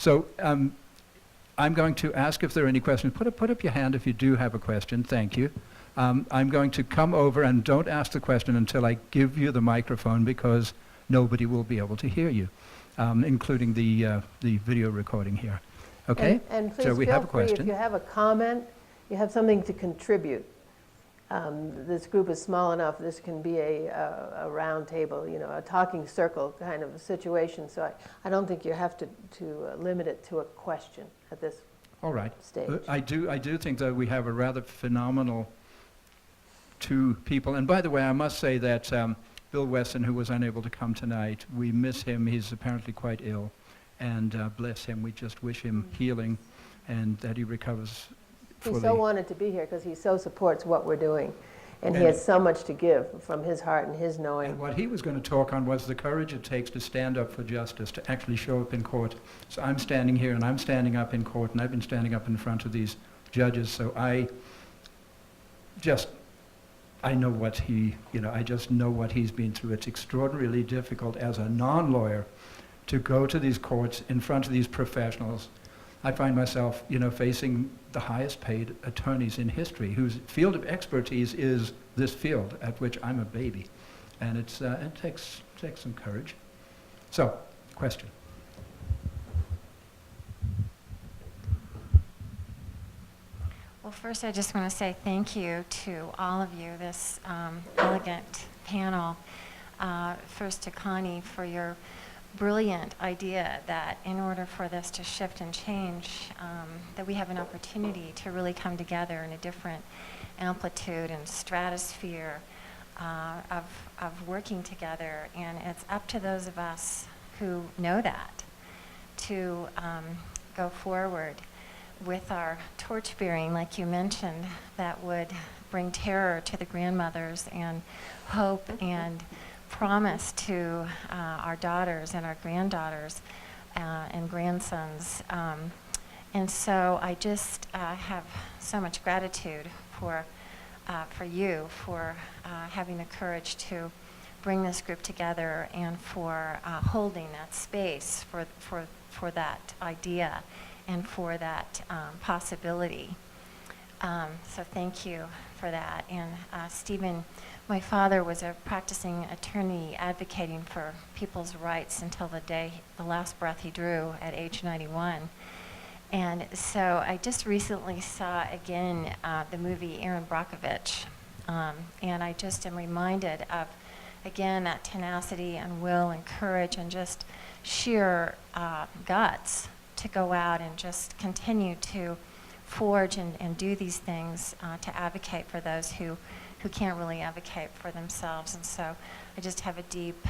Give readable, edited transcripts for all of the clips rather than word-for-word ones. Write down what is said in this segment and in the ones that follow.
So I'm going to ask if there are any questions. Put up your hand if you do have a question. Thank you. I'm going to come over, and don't ask the question until I give you the microphone, because nobody will be able to hear you, including the video recording here. Okay? And please so we feel have a free, question. if you have a comment, you have something to contribute. This group is small enough, this can be a round table, you know, a talking circle kind of a situation. So I don't think you have to limit it to a question at this All right. stage. I do think that we have a rather phenomenal two people. And by the way, I must say that Bill Wesson, who was unable to come tonight, we miss him. He's apparently quite ill. And bless him, we just wish him healing and that he recovers. He so wanted to be here because he so supports what we're doing. And he has so much to give from his heart and his knowing. And what he was going to talk on was the courage it takes to stand up for justice, to actually show up in court. So I'm standing here and I'm standing up in court, and I've been standing up in front of these judges. So I know what I just know what he's been through. It's extraordinarily difficult as a non-lawyer to go to these courts in front of these professionals. I find myself, facing the highest paid attorneys in history, whose field of expertise is this field, at which I'm a baby. And it takes some courage. So, question. Well, first I just want to say thank you to all of you, this elegant panel. First to Connie for your brilliant idea that in order for this to shift and change, that we have an opportunity to really come together in a different amplitude and stratosphere of working together. And it's up to those of us who know that to go forward with our torch bearing, like you mentioned, that would bring terror to the grandmothers and hope and promise to our daughters and our granddaughters and grandsons. And so I just have so much gratitude for you for having the courage to bring this group together and for holding that space for that idea and for that possibility. So thank you for that. And Stephen, my father was a practicing attorney advocating for people's rights until the last breath he drew at age 91. And so I just recently saw again the movie Erin Brockovich. And I just am reminded of, again, that tenacity and will and courage and just sheer guts to go out and just continue to forge and do these things to advocate for those who can't really advocate for themselves. And so I just have a deep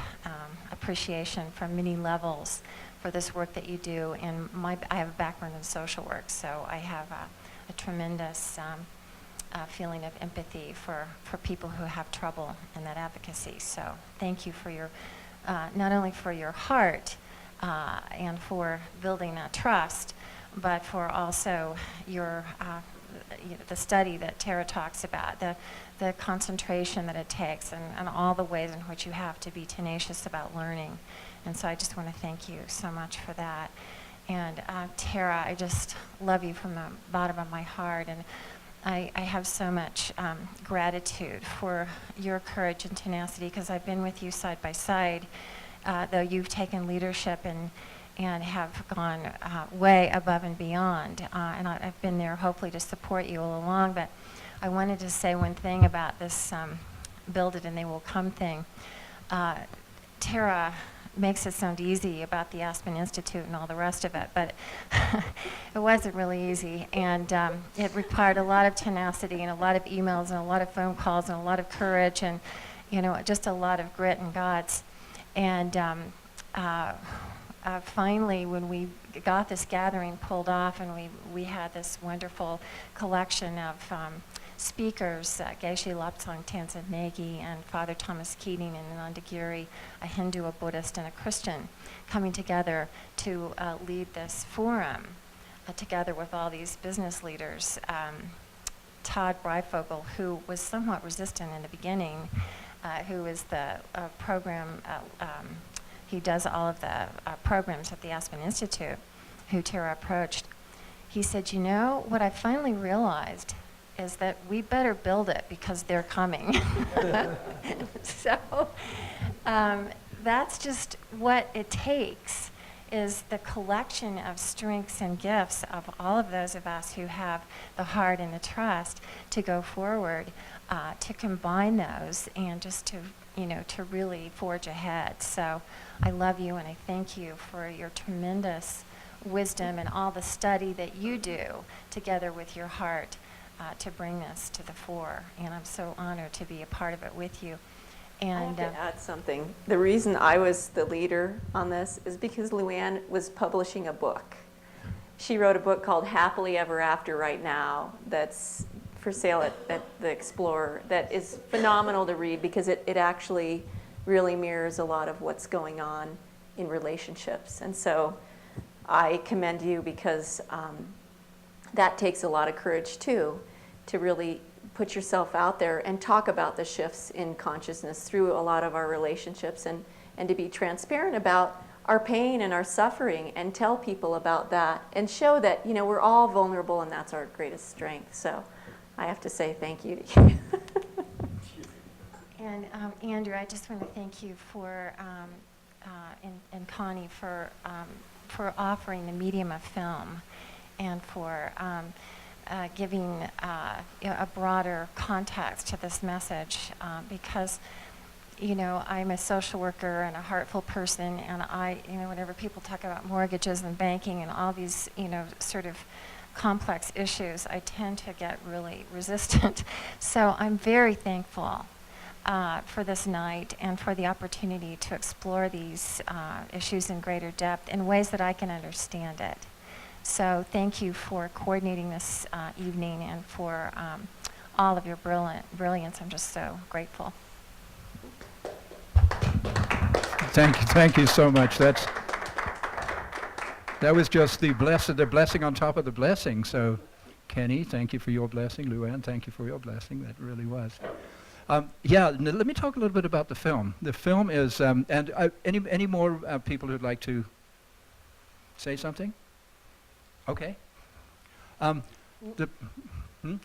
appreciation from many levels for this work that you do. And I have a background in social work, so I have a tremendous feeling of empathy for people who have trouble in that advocacy. So thank you for your, not only for your heart and for building that trust, but for also your the study that Tara talks about, the concentration that it takes, and all the ways in which you have to be tenacious about learning. And so I just want to thank you so much for that. And Tara, I just love you from the bottom of my heart, and I have so much gratitude for your courage and tenacity, because I've been with you side by side, though you've taken leadership and have gone way above and beyond. And I've been there hopefully to support you all along. But I wanted to say one thing about this build it and they will come thing. Tara makes it sound easy about the Aspen Institute and all the rest of it, but it wasn't really easy. And it required a lot of tenacity and a lot of emails and a lot of phone calls and a lot of courage and, just a lot of grit and guts. And finally, when we got this gathering pulled off and we had this wonderful collection of speakers, Geshe Lobsang Tenzin Nagy and Father Thomas Keating and Anandagiri, a Hindu, a Buddhist, and a Christian, coming together to lead this forum together with all these business leaders. Todd Breifogel, who was somewhat resistant in the beginning, who is the program, he does all of the programs at the Aspen Institute, who Tara approached. He said, you know, what I finally realized is that we better build it because they're coming. So that's just what it takes, is the collection of strengths and gifts of all of those of us who have the heart and the trust to go forward, to combine those and just to, you know, to really forge ahead. So I love you and I thank you for your tremendous wisdom and all the study that you do together with your heart to bring this to the fore. And I'm so honored to be a part of it with you. And I have to add something. The reason I was the leader on this is because Luann was publishing a book. She wrote a book called Happily Ever After right now that's for sale at the Explorer, that is phenomenal to read because it actually really mirrors a lot of what's going on in relationships. And so I commend you because that takes a lot of courage too, to really put yourself out there and talk about the shifts in consciousness through a lot of our relationships, and to be transparent about our pain and our suffering and tell people about that and show that, you know, we're all vulnerable and that's our greatest strength. So I have to say thank you to you. And Andrew, I just want to thank you for, and Connie for offering the medium of film and for giving you know, a broader context to this message, because, you know, I'm a social worker and a heartful person, and you know, whenever people talk about mortgages and banking and all these, you know, sort of complex issues, I tend to get really resistant. So I'm very thankful for this night and for the opportunity to explore these issues in greater depth in ways that I can understand it. So thank you for coordinating this evening and for all of your brilliance. I'm just so grateful. Thank you so much. That was just the blessing on top of the blessing. So, Kenny, thank you for your blessing. Luann, thank you for your blessing. That really was. Let me talk a little bit about the film. The film is, any more people who'd like to say something? Okay. You don't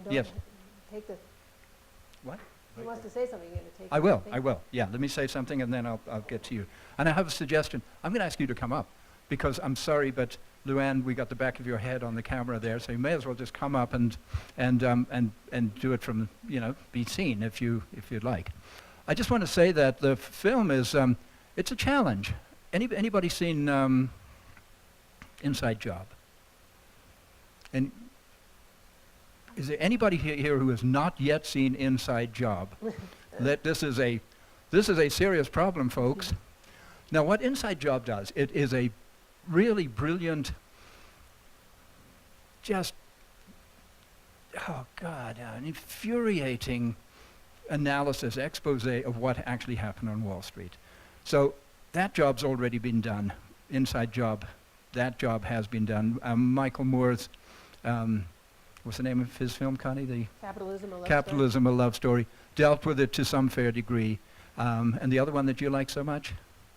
Yes. Take the, What? he wants to say something, you're going to take I the will. Yeah, let me say something and then I'll get to you. And I have a suggestion. I'm going to ask you to come up because I'm sorry, but Luann, we got the back of your head on the camera there, so you may as well just come up and do it from, you know, be seen if you'd like. I just want to say that the film is, it's a challenge. Anybody seen Inside Job? And is there anybody here who has not yet seen Inside Job? This is a serious problem, folks. Now, what Inside Job does, it is a really brilliant, just, oh God, an infuriating analysis, expose of what actually happened on Wall Street. So that job's already been done. Inside Job, that job has been done. Michael Moore's, what's the name of his film, Connie? The Capitalism, a Love Story, dealt with it to some fair degree. And the other one that you like so much,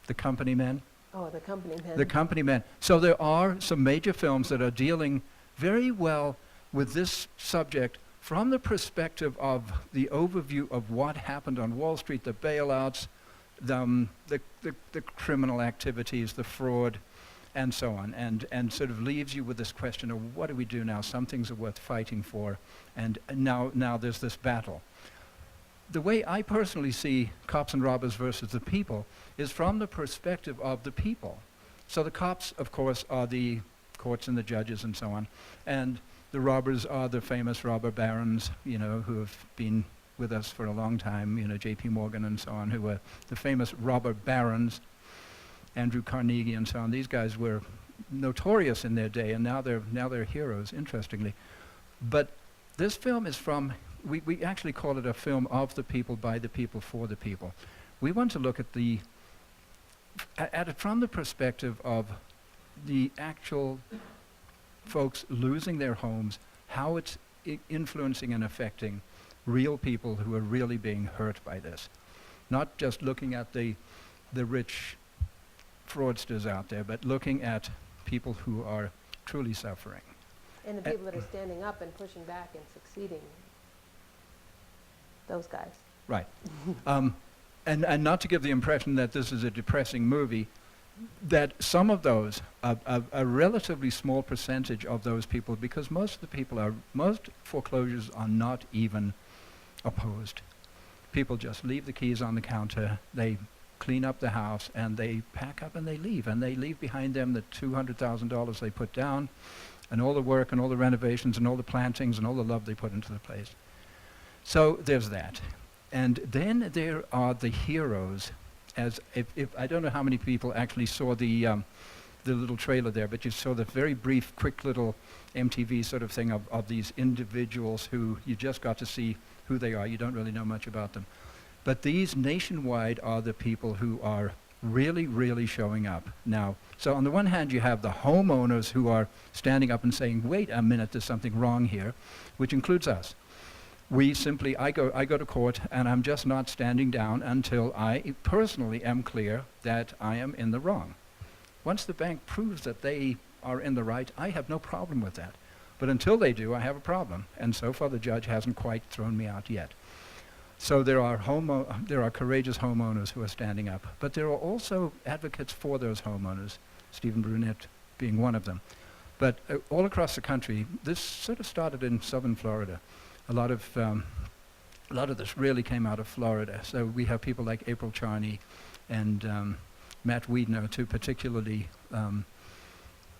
The Company Men. Oh, The Company Men. The Company Men. So there are some major films that are dealing very well with this subject from the perspective of the overview of what happened on Wall Street, the bailouts, the criminal activities, the fraud, and so on, and sort of leaves you with this question of what do we do now? Some things are worth fighting for, and now there's this battle. The way I personally see Cops and Robbers versus the People is from the perspective of the people. So the cops, of course, are the courts and the judges and so on, and the robbers are the famous robber barons, you know, who have been with us for a long time, you know, J.P. Morgan and so on, who were the famous robber barons, Andrew Carnegie and so on. These guys were notorious in their day, and now they're heroes, interestingly. But this film is from, we actually call it a film of the people, by the people, for the people. We want to look at at it from the perspective of the actual folks losing their homes, how it's influencing and affecting real people who are really being hurt by this. Not just looking at the rich fraudsters out there, but looking at people who are truly suffering. And the people that are standing up and pushing back and succeeding, those guys. Right. And not to give the impression that this is a depressing movie, that some of those, a relatively small percentage of those people, because most foreclosures are not even opposed. People just leave the keys on the counter, they clean up the house, and they pack up and they leave behind them the $200,000 they put down, and all the work and all the renovations and all the plantings and all the love they put into the place. So there's that. And then there are the heroes. As if I don't know how many people actually saw the little trailer there, but you saw the very brief, quick little MTV sort of thing of these individuals who you just got to see who they are. You don't really know much about them. But these nationwide are the people who are really, really showing up now. So on the one hand, you have the homeowners who are standing up and saying, wait a minute, there's something wrong here, which includes us. I go to court, and I'm just not standing down until I personally am clear that I am in the wrong. Once the bank proves that they are in the right, I have no problem with that. But until they do, I have a problem. And so far, the judge hasn't quite thrown me out yet. So there are courageous homeowners who are standing up. But there are also advocates for those homeowners, Stephen Brunette being one of them. But all across the country, this sort of started in southern Florida. A lot of this really came out of Florida. So we have people like April Charney and Matt Wiedner, two particularly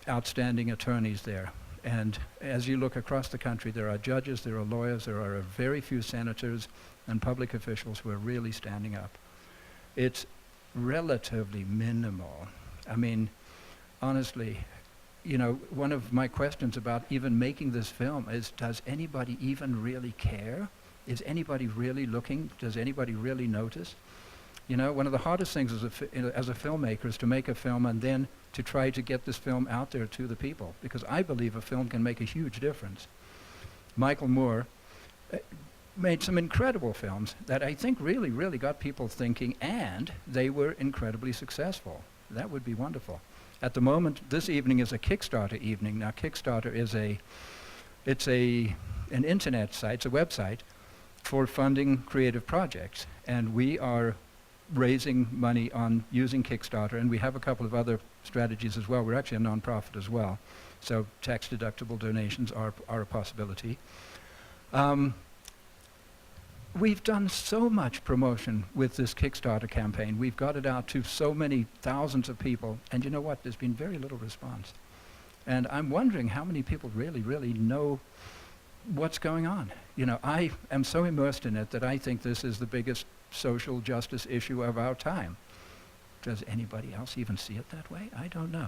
outstanding attorneys there. And as you look across the country, there are judges, there are lawyers, there are very few senators and public officials who are really standing up. It's relatively minimal. I mean, honestly, you know, one of my questions about even making this film is, does anybody even really care? Is anybody really looking? Does anybody really notice? You know, one of the hardest things as a filmmaker is to make a film and then to try to get this film out there to the people, because I believe a film can make a huge difference. Michael Moore made some incredible films that I think really, really got people thinking, and they were incredibly successful. That would be wonderful. At the moment, this evening is a Kickstarter evening. Now, Kickstarter is an internet site, it's a website for funding creative projects. And we are raising money on using Kickstarter, and we have a couple of other strategies as well. We're actually a nonprofit as well, so tax-deductible donations are a possibility. We've done so much promotion with this Kickstarter campaign. We've got it out to so many thousands of people, and you know what? There's been very little response. And I'm wondering how many people really, really know what's going on. You know, I am so immersed in it that I think this is the biggest social justice issue of our time. Does anybody else even see it that way? I don't know.